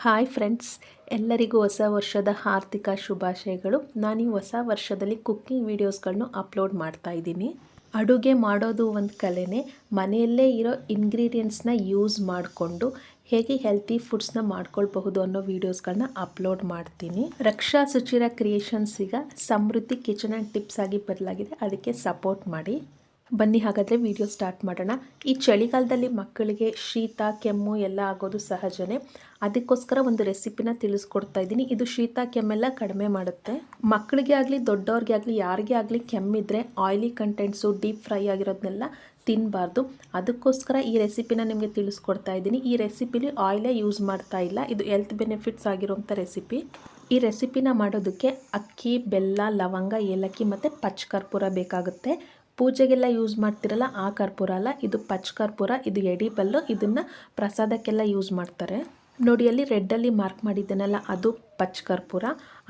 Hi friends, ಎಲ್ಲರಿಗೂ ಹೊಸ ವರ್ಷದ ಆರ್ಥಿಕ ಶುಭಾಶಯಗಳು. ನಾನು ಈ ಹೊಸ ವರ್ಷದಲ್ಲಿ ಕುಕ್ಕಿಂಗ್ ವೀಡಿಯೋಸ್ಗಳನ್ನು ಅಪ್ಲೋಡ್ ಮಾಡ್ತಾ ಇದ್ದೀನಿ. ಅಡುಗೆ ಮಾಡೋದು ಒಂದು ಕಲೆನೇ. ಮನೆಯಲ್ಲೇ ಇರೋ ಇಂಗ್ರೀಡಿಯೆಂಟ್ಸ್ನ ಯೂಸ್ ಮಾಡಿಕೊಂಡು ಹೇಗೆ ಹೆಲ್ತಿ ಫುಡ್ಸ್ನ ಮಾಡ್ಕೊಳ್ಬಹುದು ಅನ್ನೋ ವೀಡಿಯೋಸ್ಗಳನ್ನ ಅಪ್ಲೋಡ್ ಮಾಡ್ತೀನಿ. ರಕ್ಷಾ ಸುಚಿರ ಕ್ರಿಯೇಷನ್ಸ್ ಈಗ ಸಮೃದ್ಧಿ ಕಿಚನ್ ಆ್ಯಂಡ್ ಟಿಪ್ಸ್ ಆಗಿ ಬದಲಾಗಿದೆ. ಅದಕ್ಕೆ ಸಪೋರ್ಟ್ ಮಾಡಿ. ಬನ್ನಿ ಹಾಗಾದರೆ ವಿಡಿಯೋ ಸ್ಟಾರ್ಟ್ ಮಾಡೋಣ. ಈ ಚಳಿಗಾಲದಲ್ಲಿ ಮಕ್ಕಳಿಗೆ ಶೀತ ಕೆಮ್ಮು ಎಲ್ಲ ಆಗೋದು ಸಹಜನೇ. ಅದಕ್ಕೋಸ್ಕರ ಒಂದು ರೆಸಿಪಿನ ತಿಳಿಸ್ಕೊಡ್ತಾ ಇದ್ದೀನಿ. ಇದು ಶೀತ ಕೆಮ್ಮೆಲ್ಲ ಕಡಿಮೆ ಮಾಡುತ್ತೆ. ಮಕ್ಕಳಿಗೆ ಆಗಲಿ ದೊಡ್ಡವ್ರಿಗೆ ಆಗಲಿ ಯಾರಿಗೇ ಆಗಲಿ ಕೆಮ್ಮಿದ್ರೆ ಆಯಿಲಿ ಕಂಟೆಂಟ್ಸು ಡೀಪ್ ಫ್ರೈ ಆಗಿರೋದನ್ನೆಲ್ಲ ತಿನ್ನಬಾರ್ದು. ಅದಕ್ಕೋಸ್ಕರ ಈ ರೆಸಿಪಿನ ನಿಮಗೆ ತಿಳಿಸ್ಕೊಡ್ತಾ ಇದ್ದೀನಿ. ಈ ರೆಸಿಪಿಲಿ ಆಯಿಲೇ ಯೂಸ್ ಮಾಡ್ತಾ ಇಲ್ಲ. ಇದು ಹೆಲ್ತ್ ಬೆನಿಫಿಟ್ಸ್ ಆಗಿರೋಂಥ ರೆಸಿಪಿ. ಈ ರೆಸಿಪಿನ ಮಾಡೋದಕ್ಕೆ ಅಕ್ಕಿ, ಬೆಲ್ಲ, ಲವಂಗ, ಏಲಕ್ಕಿ ಮತ್ತು ಪಚ್ಚ ಕರ್ಪೂರ ಬೇಕಾಗುತ್ತೆ. ಪೂಜೆಗೆಲ್ಲ ಯೂಸ್ ಮಾಡ್ತಿರಲ್ಲ ಆ ಕರ್ಪೂರ ಅಲ್ಲ, ಇದು ಪಚ್ಚ ಕರ್ಪೂರ. ಇದು ಎಡಿಬಲ್ಲು. ಇದನ್ನು ಪ್ರಸಾದಕ್ಕೆಲ್ಲ ಯೂಸ್ ಮಾಡ್ತಾರೆ. ನೋಡಿ, ಅಲ್ಲಿ ರೆಡ್ಡಲ್ಲಿ ಮಾರ್ಕ್ ಮಾಡಿದ್ದೇನಲ್ಲ, ಅದು ಪಚ್ಚ ಕರ್ಪೂರ.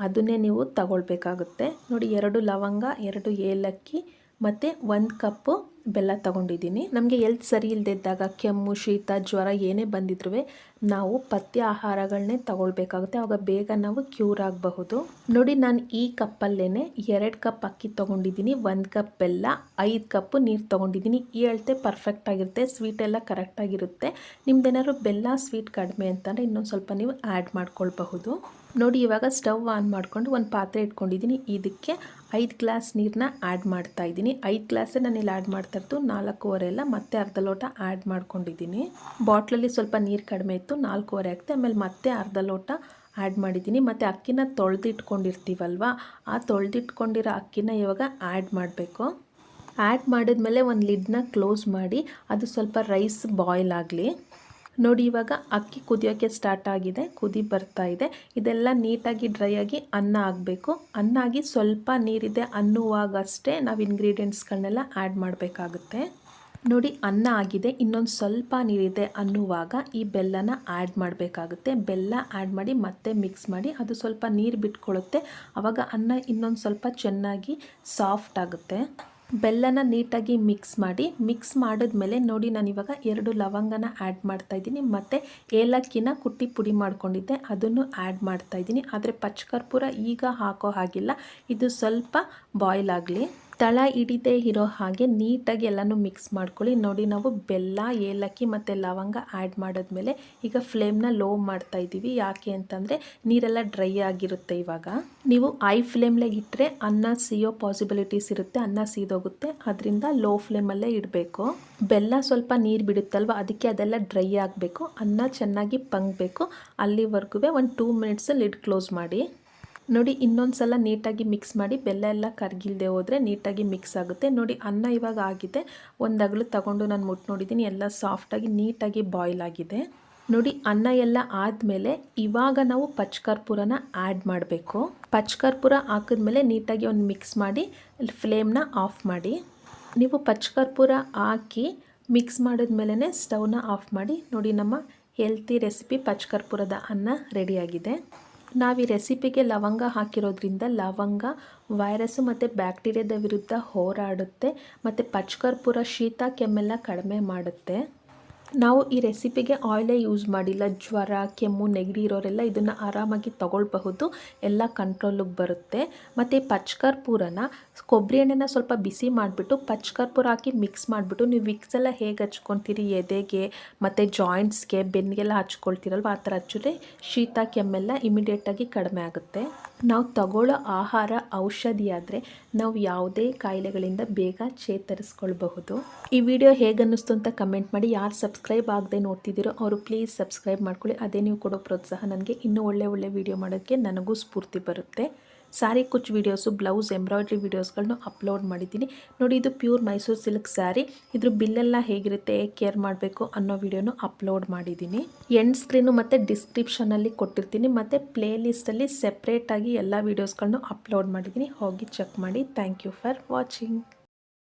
ಅದನ್ನೇ ನೀವು ತಗೊಳ್ಬೇಕಾಗುತ್ತೆ. ನೋಡಿ, 2 ಲವಂಗ, 2 ಏಲಕ್ಕಿ ಮತ್ತು 1 ಕಪ್ಪು ಬೆಲ್ಲ ತಗೊಂಡಿದ್ದೀನಿ. ನಮಗೆ ಹೆಲ್ತ್ ಸರಿ ಇಲ್ಲದೆ ಇದ್ದಾಗ ಕೆಮ್ಮು, ಶೀತ, ಜ್ವರ ಏನೇ ಬಂದಿದ್ರೂ ನಾವು ಪಥ್ಯ ಆಹಾರಗಳನ್ನೇ ತಗೊಳ್ಬೇಕಾಗುತ್ತೆ. ಆವಾಗ ಬೇಗ ನಾವು ಕ್ಯೂರ್ ಆಗಬಹುದು. ನೋಡಿ, ನಾನು ಈ ಕಪ್ಪಲ್ಲೇ 2 ಕಪ್ ಅಕ್ಕಿ ತೊಗೊಂಡಿದ್ದೀನಿ, 1 ಕಪ್ ಬೆಲ್ಲ, 5 ಕಪ್ಪು ನೀರು ತೊಗೊಂಡಿದ್ದೀನಿ. ಈ ಅಳತೆ ಪರ್ಫೆಕ್ಟ್ ಆಗಿರುತ್ತೆ. ಸ್ವೀಟ್ ಎಲ್ಲ ಕರೆಕ್ಟಾಗಿರುತ್ತೆ. ನಿಮ್ದೇನಾದ್ರು ಬೆಲ್ಲ ಸ್ವೀಟ್ ಕಡಿಮೆ ಅಂತಂದರೆ ಇನ್ನೊಂದು ಸ್ವಲ್ಪ ನೀವು ಆ್ಯಡ್ ಮಾಡ್ಕೊಳ್ಬಹುದು. ನೋಡಿ, ಇವಾಗ ಸ್ಟವ್ ಆನ್ ಮಾಡಿಕೊಂಡು ಒಂದು ಪಾತ್ರೆ ಇಟ್ಕೊಂಡಿದ್ದೀನಿ. ಇದಕ್ಕೆ 5 ಗ್ಲಾಸ್ ನೀರನ್ನ ಆ್ಯಡ್ ಮಾಡ್ತಾ ಇದ್ದೀನಿ. 5 ಗ್ಲಾಸೇ ನಾನು ಇಲ್ಲಿ ಆ್ಯಡ್ ಮಾಡ್ತಾ ಇರೋದು, 4.25 ಎಲ್ಲ ಮತ್ತೆ ಅರ್ಧ ಲೋಟ ಆ್ಯಡ್ ಮಾಡ್ಕೊಂಡಿದ್ದೀನಿ. ಬಾಟ್ಲಲ್ಲಿ ಸ್ವಲ್ಪ ನೀರು ಕಡಿಮೆ ಇತ್ತು, 4.25 ಆಗುತ್ತೆ. ಆಮೇಲೆ ಮತ್ತೆ ಅರ್ಧ ಲೋಟ ಆ್ಯಡ್ ಮಾಡಿದ್ದೀನಿ. ಮತ್ತು ಅಕ್ಕಿನ ತೊಳೆದಿಟ್ಕೊಂಡಿರ್ತೀವಲ್ವ, ಆ ತೊಳೆದಿಟ್ಕೊಂಡಿರೋ ಅಕ್ಕಿನ ಇವಾಗ ಆ್ಯಡ್ ಮಾಡಬೇಕು. ಆ್ಯಡ್ ಮಾಡಿದ್ಮೇಲೆ ಒಂದು ಲಿಡ್ನ ಕ್ಲೋಸ್ ಮಾಡಿ ಅದು ಸ್ವಲ್ಪ ರೈಸ್ ಬಾಯ್ಲ್ ಆಗಲಿ. ನೋಡಿ, ಇವಾಗ ಅಕ್ಕಿ ಕುದಿಯೋಕ್ಕೆ ಸ್ಟಾರ್ಟ್ ಆಗಿದೆ, ಕುದಿ ಬರ್ತಾ ಇದೆ. ಇದೆಲ್ಲ ನೀಟಾಗಿ ಡ್ರೈ ಆಗಿ ಅನ್ನ ಆಗಬೇಕು. ಅನ್ನ ಆಗಿ ಸ್ವಲ್ಪ ನೀರಿದೆ ಅನ್ನುವಾಗಷ್ಟೇ ನಾವು ಇಂಗ್ರೀಡಿಯೆಂಟ್ಸ್ಗಳನ್ನೆಲ್ಲ ಆ್ಯಡ್ ಮಾಡಬೇಕಾಗುತ್ತೆ. ನೋಡಿ, ಅನ್ನ ಆಗಿದೆ, ಇನ್ನೊಂದು ಸ್ವಲ್ಪ ನೀರಿದೆ ಅನ್ನುವಾಗ ಈ ಬೆಲ್ಲನ ಆ್ಯಡ್ ಮಾಡಬೇಕಾಗುತ್ತೆ. ಬೆಲ್ಲ ಆ್ಯಡ್ ಮಾಡಿ ಮತ್ತೆ ಮಿಕ್ಸ್ ಮಾಡಿ ಅದು ಸ್ವಲ್ಪ ನೀರು ಬಿಟ್ಕೊಳ್ಳುತ್ತೆ. ಆವಾಗ ಅನ್ನ ಇನ್ನೊಂದು ಸ್ವಲ್ಪ ಚೆನ್ನಾಗಿ ಸಾಫ್ಟ್ ಆಗುತ್ತೆ. ಬೆಲ್ಲನ ನೀಟಾಗಿ ಮಿಕ್ಸ್ ಮಾಡಿದ್ಮೇಲೆ ನೋಡಿ, ನಾನಿವಾಗ 2 ಲವಂಗನ ಆ್ಯಡ್ ಮಾಡ್ತಾಯಿದ್ದೀನಿ ಮತ್ತು ಏಲಕ್ಕಿನ ಕುಟ್ಟಿ ಪುಡಿ ಮಾಡ್ಕೊಂಡಿದ್ದೆ, ಅದನ್ನು ಆ್ಯಡ್ ಮಾಡ್ತಾಯಿದ್ದೀನಿ. ಆದರೆ ಪಚ್ಚ ಕರ್ಪೂರ ಈಗ ಹಾಕೋ ಹಾಗಿಲ್ಲ, ಇದು ಸ್ವಲ್ಪ ಬಾಯ್ಲ್ ಆಗಲಿ. ತಳ ಹಿಡಿದೇ ಇರೋ ಹಾಗೆ ನೀಟಾಗಿ ಎಲ್ಲನೂ ಮಿಕ್ಸ್ ಮಾಡ್ಕೊಳ್ಳಿ. ನೋಡಿ, ನಾವು ಬೆಲ್ಲ, ಏಲಕ್ಕಿ ಮತ್ತು ಲವಂಗ ಆ್ಯಡ್ ಮಾಡಿದ್ಮೇಲೆ ಈಗ ಫ್ಲೇಮ್ನ ಲೋ ಮಾಡ್ತಾ ಇದ್ದೀವಿ. ಯಾಕೆ ಅಂತಂದರೆ ನೀರೆಲ್ಲ ಡ್ರೈ ಆಗಿರುತ್ತೆ. ಇವಾಗ ನೀವು ಐ ಫ್ಲೇಮ್ಲೆ ಇಟ್ಟರೆ ಅನ್ನ ಸಿಯೋ ಪಾಸಿಬಿಲಿಟೀಸ್ ಇರುತ್ತೆ, ಅನ್ನ ಸೀದೋಗುತ್ತೆ. ಅದರಿಂದ ಲೋ ಫ್ಲೇಮಲ್ಲೇ ಇಡಬೇಕು. ಬೆಲ್ಲ ಸ್ವಲ್ಪ ನೀರು ಬಿಡುತ್ತಲ್ವ, ಅದಕ್ಕೆ ಅದೆಲ್ಲ ಡ್ರೈ ಆಗಬೇಕು. ಅನ್ನ ಚೆನ್ನಾಗಿ ಪಂಗಬೇಕು. ಅಲ್ಲಿವರೆಗೂ ಒಂದು 2 ಮಿನಿಟ್ಸ್ ಲಿಡ್ ಕ್ಲೋಸ್ ಮಾಡಿ. ನೋಡಿ, ಇನ್ನೊಂದು ಸಲ ನೀಟಾಗಿ ಮಿಕ್ಸ್ ಮಾಡಿ. ಬೆಲ್ಲ ಎಲ್ಲ ಕರಗಿಲ್ದೆ ಹೋದರೆ ನೀಟಾಗಿ ಮಿಕ್ಸ್ ಆಗುತ್ತೆ. ನೋಡಿ, ಅನ್ನ ಇವಾಗ ಆಗಿದೆ. ಒಂದು ಅಗಲು ತಗೊಂಡು ನಾನು ಮುಟ್ಟು ನೋಡಿದ್ದೀನಿ, ಎಲ್ಲ ಸಾಫ್ಟಾಗಿ ನೀಟಾಗಿ ಬಾಯ್ಲ್ ಆಗಿದೆ. ನೋಡಿ, ಅನ್ನ ಎಲ್ಲ ಆದಮೇಲೆ ಇವಾಗ ನಾವು ಪಚ್ಚ ಕರ್ಪೂರನ ಆ್ಯಡ್ ಮಾಡಬೇಕು. ಪಚ್ಚ ಕರ್ಪೂರ ಹಾಕಿದ್ಮೇಲೆ ನೀಟಾಗಿ ಒಂದು ಮಿಕ್ಸ್ ಮಾಡಿ ಫ್ಲೇಮ್ನ ಆಫ್ ಮಾಡಿ. ನೀವು ಪಚ್ಚ ಕರ್ಪೂರ ಹಾಕಿ ಮಿಕ್ಸ್ ಮಾಡಿದ್ಮೇಲೆ ಸ್ಟವ್ನ ಆಫ್ ಮಾಡಿ. ನೋಡಿ, ನಮ್ಮ ಹೆಲ್ತಿ ರೆಸಿಪಿ ಪಚ್ಚ ಕರ್ಪೂರದ ಅನ್ನ ರೆಡಿಯಾಗಿದೆ. ನಾವು ಈ ರೆಸಿಪಿಗೆ ಲವಂಗ ಹಾಕಿರೋದ್ರಿಂದ ಲವಂಗ ವೈರಸ್ಸು ಮತ್ತು ಬ್ಯಾಕ್ಟೀರಿಯಾದ ವಿರುದ್ಧ ಹೋರಾಡುತ್ತೆ ಮತ್ತು ಪಚ್ಚ ಕರ್ಪೂರ ಶೀತ ಕೆಮ್ಮೆಲ್ಲ ಕಡಿಮೆ ಮಾಡುತ್ತೆ. ನಾವು ಈ ರೆಸಿಪಿಗೆ ಆಯಿಲೇ ಯೂಸ್ ಮಾಡಿಲ್ಲ. ಜ್ವರ, ಕೆಮ್ಮು, ನೆಗಡಿ ಇರೋರೆಲ್ಲ ಇದನ್ನು ಆರಾಮಾಗಿ ತಗೊಳ್ಬಹುದು, ಎಲ್ಲ ಕಂಟ್ರೋಲಿಗೆ ಬರುತ್ತೆ. ಮತ್ತು ಪಚ್ಚ ಕರ್ಪೂರನ ಕೊಬ್ಬರಿ ಎಣ್ಣೆನ ಸ್ವಲ್ಪ ಬಿಸಿ ಮಾಡಿಬಿಟ್ಟು ಪಚ್ಚ ಕರ್ಪೂರ ಹಾಕಿ ಮಿಕ್ಸ್ ಮಾಡಿಬಿಟ್ಟು ನೀವು ವಿಕ್ಸ್ ಎಲ್ಲ ಹೇಗೆ ಹಚ್ಕೊತೀರಿ ಎದೆಗೆ ಮತ್ತು ಜಾಯಿಂಟ್ಸ್ಗೆ, ಬೆನ್ನಿಗೆಲ್ಲ ಹಚ್ಕೊಳ್ತೀರಲ್ವ, ಆ ಥರ ಹಚ್ಚಿದ್ರೆ ಶೀತ ಕೆಮ್ಮೆಲ್ಲ ಇಮಿಡಿಯೇಟಾಗಿ ಕಡಿಮೆ ಆಗುತ್ತೆ. ನಾವು ತಗೊಳ್ಳೋ ಆಹಾರ ಔಷಧಿ ಆದರೆ ನಾವು ಯಾವುದೇ ಕಾಯಿಲೆಗಳಿಂದ ಬೇಗ ಚೇತರಿಸ್ಕೊಳ್ಬಹುದು. ಈ ವಿಡಿಯೋ ಹೇಗನ್ನಿಸ್ತು ಅಂತ ಕಮೆಂಟ್ ಮಾಡಿ. ಯಾರು ಸಬ್ಸ್ಕ್ರೈಬ್ ಆಗದೆ ನೋಡ್ತಿದ್ದೀರೋ ಅವರು ಪ್ಲೀಸ್ ಸಬ್ಸ್ಕ್ರೈಬ್ ಮಾಡ್ಕೊಳ್ಳಿ. ಅದೇ ನೀವು ಕೊಡೋ ಪ್ರೋತ್ಸಾಹ ನನಗೆ ಇನ್ನೂ ಒಳ್ಳೆ ವಿಡಿಯೋ ಮಾಡೋಕ್ಕೆ ನನಗೂ ಸ್ಫೂರ್ತಿ ಬರುತ್ತೆ. ಸ್ಯಾರಿ ಕುಚ್ ವೀಡಿಯೋಸು, ಬ್ಲೌಸ್ ಎಂಬ್ರಾಯ್ಡ್ರಿ ವೀಡಿಯೋಸ್ಗಳನ್ನೂ ಅಪ್ಲೋಡ್ ಮಾಡಿದ್ದೀನಿ. ನೋಡಿ, ಇದು ಪ್ಯೂರ್ ಮೈಸೂರು ಸಿಲ್ಕ್ ಸ್ಯಾರಿ. ಇದ್ರ ಬಿಲ್ಲೆಲ್ಲ ಹೇಗಿರುತ್ತೆ, ಕೇರ್ ಮಾಡಬೇಕು ಅನ್ನೋ ವಿಡಿಯೋನು ಅಪ್ಲೋಡ್ ಮಾಡಿದ್ದೀನಿ. ಎಂಡ್ ಸ್ಕ್ರೀನು ಮತ್ತು ಡಿಸ್ಕ್ರಿಪ್ಷನಲ್ಲಿ ಕೊಟ್ಟಿರ್ತೀನಿ. ಮತ್ತು ಪ್ಲೇ ಲಿಸ್ಟಲ್ಲಿ ಸೆಪ್ರೇಟಾಗಿ ಎಲ್ಲ ವೀಡಿಯೋಸ್ಗಳನ್ನೂ ಅಪ್ಲೋಡ್ ಮಾಡಿದ್ದೀನಿ, ಹೋಗಿ ಚೆಕ್ ಮಾಡಿ. Thank you for watching.